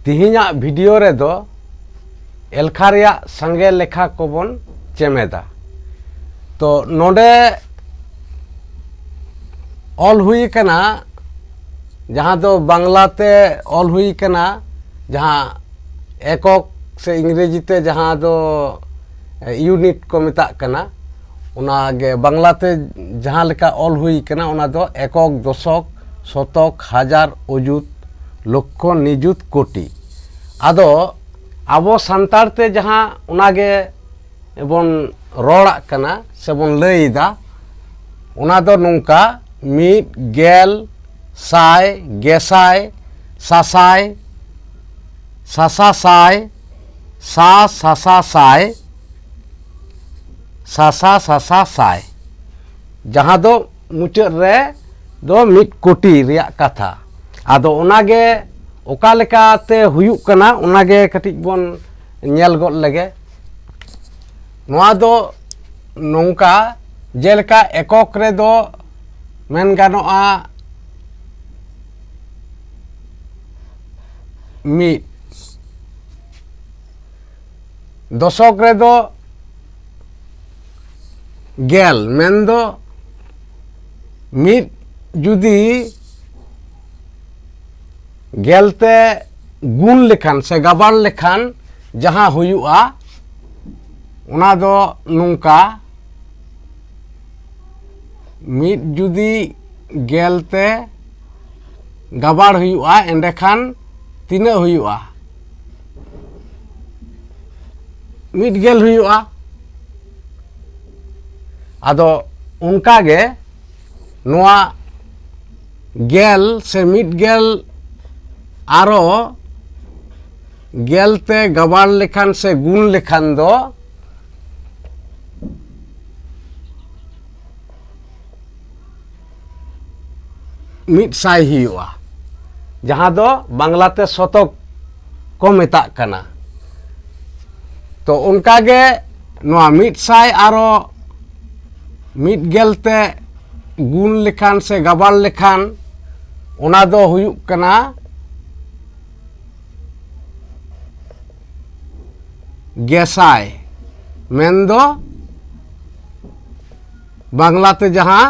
तिहिना video रे दो एलखा रिया संगे लेखा को बन चेमेदा। तो नोडे ऑल हुई कना जहाँ दो बांग्लाते ऑल हुई कना, जहाँ एकक से इंग्रेजी ते जहाँ दो यूनिट को मिता कना, उनागे बांग्लाते जहाँ लेका ऑल हुई कना उना दो एकक दशक शतक हजार अजुत लक्ष निजुत कोटि। आदो आबो सान्तारते जहाँ उनागे बन रोड़ा कना से बन लईदा उना दो नुंका मीट गेल साय गेसाय सासाय सासासाय सासासाय सासासाय जहाँ दो मुचाद रे दो मीट कोटि रिया कथा। आदो उनागे ओका लेकाते हुयुक कना उनागे कटिक बन नेल गद लगे। नोआ दो नोंका जेलका एकक रे दो मेन गानोआ मीट, दशक रे दो गेल मेन दो मीट जुदी गेलते गुण लेखान से गबाड़ लेखान जहाँ हुयुआ उना दो नुंका मीट जुदी गेलते गबाड़ हुयुआ एंडेखान तीना हुयुआ मीट गेल हुयुआ। आदो उनका गे नोआ गेल से मीट गेल आरो गेलते गबाड़ लेखान से गुण लेखान दो मीट साय हुआ, जहाँ दो बांग्लाते शतक को मेता कना। तो उनका गे नोआ मीट साय आरो मीट गेलते गुण लेखान से गबाड़ लेखान उना दो हुयुक कना गेसाय मेन दो बांग्लाते जहाँ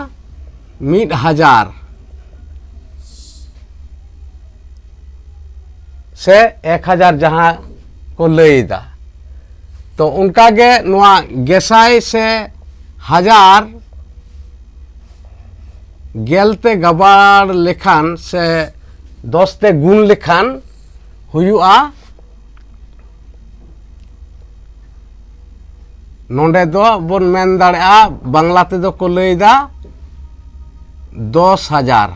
मीट हजार से 1000 जहाँ को लईदा। तो उनका गे नोआ गेसाय से हजार गेलते गबाड़ लेखान से 10 ते गुण लेखान हुयुआ नोंडे दो बन मेन दाड़ेआ बांग्लाते दो को लईदा 10,000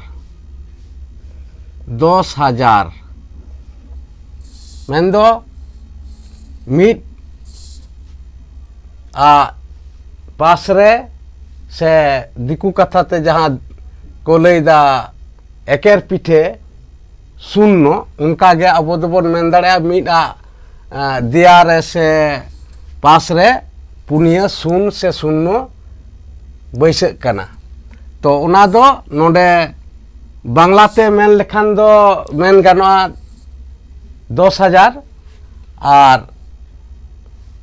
मेन दो मीट पासरे से दिकू कथाते जहाँ को लईदा एकेर पीठे शून्य उनका गे अब दोबन मेन दाड़ेआ मीट दियारे से पासरे पुनिया शून्य से शून्य बैसक कना। तो उना दो नोडे बांग्लाते मेन लेखान दो मेन गानोआ 10,000 और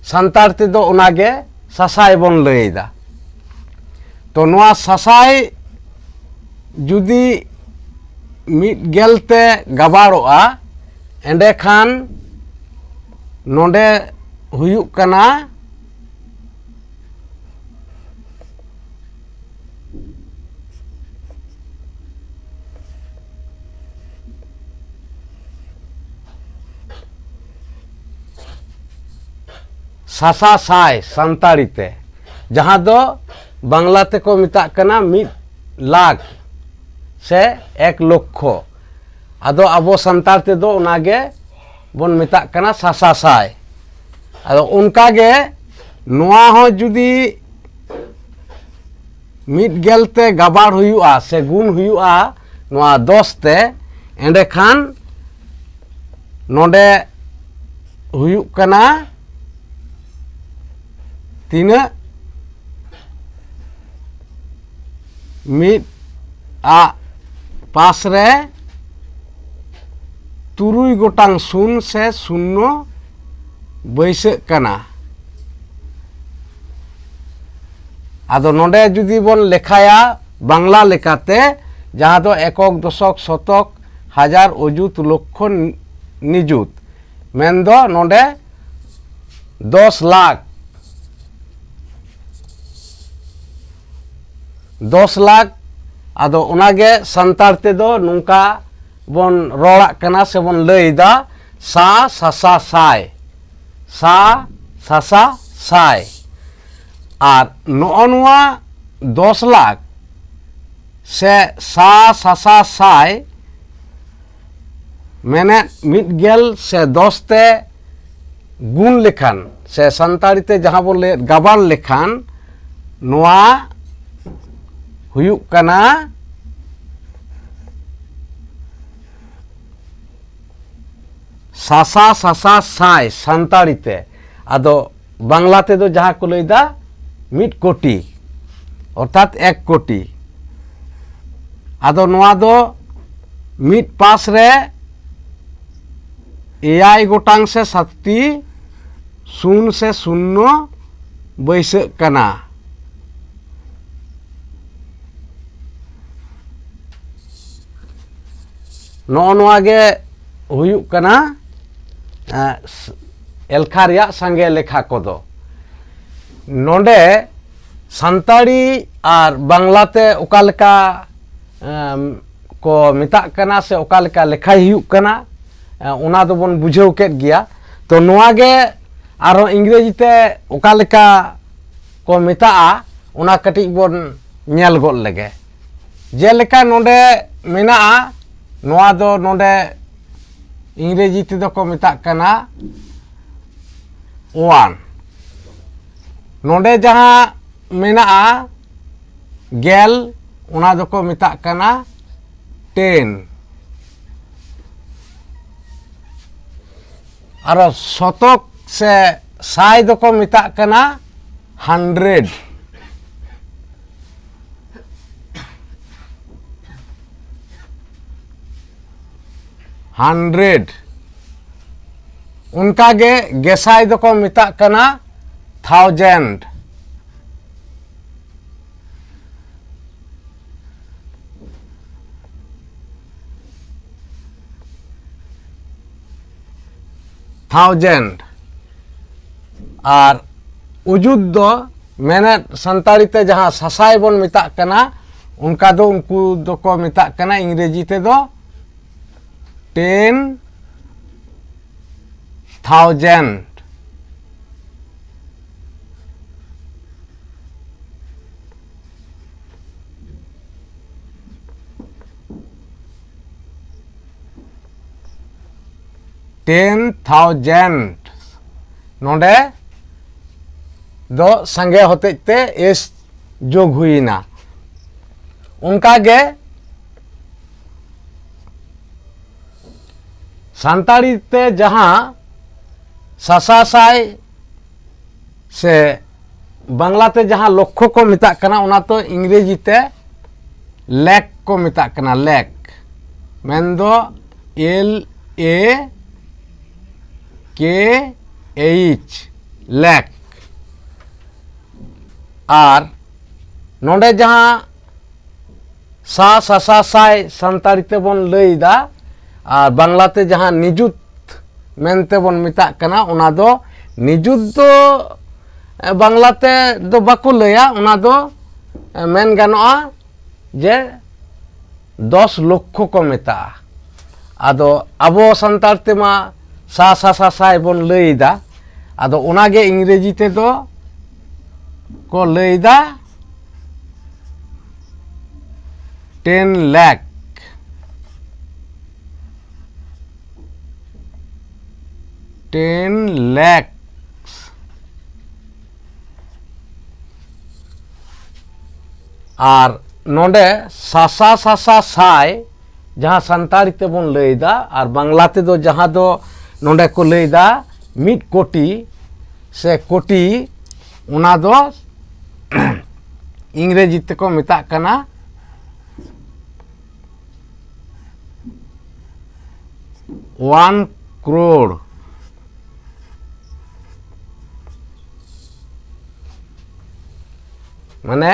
सान्तार ते दो उनागे सासाय बन लईदा। तो नोआ सासाय जुदी मीट गेलते गबाड़ोआ एंडे खान नोडे हुयुक कना सासासाय सान्ताड़ी ते, जहाँ दो बांग्लाते को मिता कना 1 लाख से 1 लक्ष। आदो अबो सान्तार ते दो उनागे बन मिता कना सासासाय। आदो उनका गे नोआ हो जुदी मीट गेलते गबाड़ हुयुआ से गुण हुयुआ नोआ 10 ते एंडे खान नोडे हुयुक कना तीना मीट पास रे तुरुई गोटांग शून से शून्य बैसाग कना। आदो नोडे जुदी बोन लेखाया बांग्ला लेकाते जहाँ दो एकक दशक शतक हजार अजुत लक्ष निजुत मेन दो नोडे 10 लाख 10 लाख आदो उनागे संतार ते दो नुंका बोन रोड़ा कना से बोन लैदा सा सासा साय सा सासा साय और नोआ 10 लाख से सा सासा साय मैंने मिट गेल से 10 ते गुण लेखान से संताड़ी ते जहाँ बोले गबान लेखान नोआ हुयुक कना सासा सासा साय संताड़ी ते आदो बांग्ला ते दो जहाँ को लैदा 1 कोटी अर्थात 1 कोटी आदो नोआ दो मिट पास रे एआई गोटांग से 7 शून्य से शून्य बैसाग कना। नोआ गे हुयुक कना एलखा रिया संगे लेखा कोदो नोंडे संताड़ी और बांग्लाते ओकालेका को मिताक कना से ओकालेका लेखा हुयुक कना उना दो बन बुझेव केद गिया। तो नोआ गे आरो इंग्रेजी ते ओकालेका को मिताआ उना कटिक बोन नेल गोल लगे जेलेका नोंडे मेनाआ नोआ दो नोंडे इंग्रेजी ते दो को मिताक कना 1 नोंडे जहाँ मेनाआ गेल उना दो को मिताक कना 10 और शतक से साय दो को मिताक कना 100 100 उनका गे गेसाय दो को मिताक कना 1000 और उजुद दो मैंने संताड़ी ते जहाँ ससाय बोन मिताक कना उनका दो उनको दो को मिताक कना इंग्रेजी ते दो 10,000 10,000 नोंडे दो संगे होते ते इस जोग हुई ना उनका गे संताड़ी ते जहाँ सासासाय से बांग्ला ते जहाँ लक्ष्य को मिताक कना उना तो इंग्रेजी ते लैक को मिताक कना लैक मेन दो LAKH लैक और नोंडे जहाँ सा सासा साय संताड़ी ते बोन लैदा और बांग्ला ते जहाँ निजुत मेनते बोन मिताक कना उना दो निजुत दो बांग्ला ते दो बाको लैया उना दो मेन गानोआ जे 10 लक्ष को मिता आदो अबो संतार ते मा सा सासा साय बोन लैदा आदो उनागे इंग्रेजी ते दो को लैदा 10 लाख और नोंडे सासा सासा साय जहाँ संताड़ी ते बोन लैदा और बांग्ला ते दो जहाँ दो नोंडे को लैदा 1 कोटी से कोटी उना दो इंग्रेजी ते को मिताक कना 1 crore माने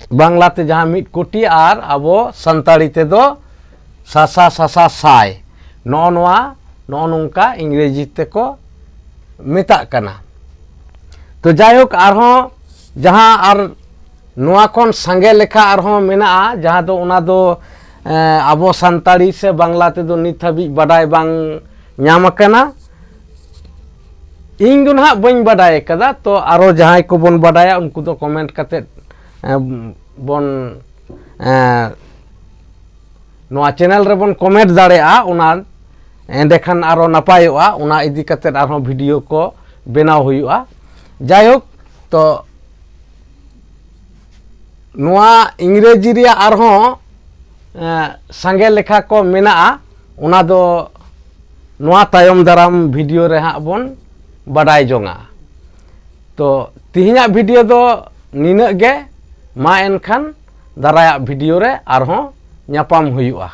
बांग्लाते जहाँ 1 कोटी और अब सान्ताड़ी ते दो सासा सासा साय नोंका इंग्रेजी ते को मेता कना। तो जायहोक आरहों जहाँ और नोआ कोन संगे लेखा आरहों मेना जहाँ दो उना दो अब सान्ताड़ी से बांग्ला ते दो नित हाबी बाडाय बांग ᱧᱟᱢ कना। ᱤᱧ ᱫᱚ ᱱᱟᱦᱟᱜ ᱵᱟᱹᱧ ᱵᱟᱰᱟᱭ ᱠᱟᱫᱟ, ᱛᱚ ᱟᱨᱚ ᱡᱟᱦᱟᱸᱭ ᱠᱚᱵᱚᱱ ᱵᱟᱰᱟᱭᱟ ᱩᱱᱠᱩ ᱫᱚ ᱠᱚᱢᱮᱱᱴ ᱠᱟᱛᱮ ᱵᱚᱱ ᱱᱚᱣᱟ ᱪᱮᱱᱮᱞ ᱨᱮᱵᱚᱱ ᱠᱚᱢᱮᱱᱴ ᱫᱟᱲᱮᱭᱟᱜᱼᱟ, ᱚᱱᱟ ᱮᱸᱰᱮᱠᱷᱟᱱ ᱟᱨᱚ ᱱᱟᱯᱟᱭᱚᱜᱼᱟ, ᱚᱱᱟ ᱤᱫᱤ ᱠᱟᱛᱮ ᱟᱨᱦᱚᱸ ᱵᱷᱤᱰᱤᱭᱳ ᱠᱚ ᱵᱮᱱᱟᱣ ᱦᱩᱭᱩᱜᱼᱟ। ᱡᱟᱭᱦᱳᱠ ᱛᱚ ᱱᱚᱣᱟ ᱤᱝᱨᱮᱡᱤ ᱨᱮᱭᱟᱜ ᱟᱨᱦᱚᱸ ᱥᱟᱸᱜᱮ ᱞᱮᱠᱷᱟ ᱠᱚ ᱢᱮᱱᱟᱜᱼᱟ, ᱚᱱᱟ ᱫᱚ ᱱᱚᱣᱟ ᱛᱟᱭᱚᱢ ᱫᱟᱨᱟᱢ ᱵᱷᱤᱰᱤᱭᱳ ᱨᱮ ᱦᱟᱸᱜ ᱵᱚᱱ बाडाय जोंगा। तो तिहिना वीडियो दो निनग गे, मा एनखान दाराया वीडियो रे आरहों ᱧᱟᱯᱟᱢ हुयुआ।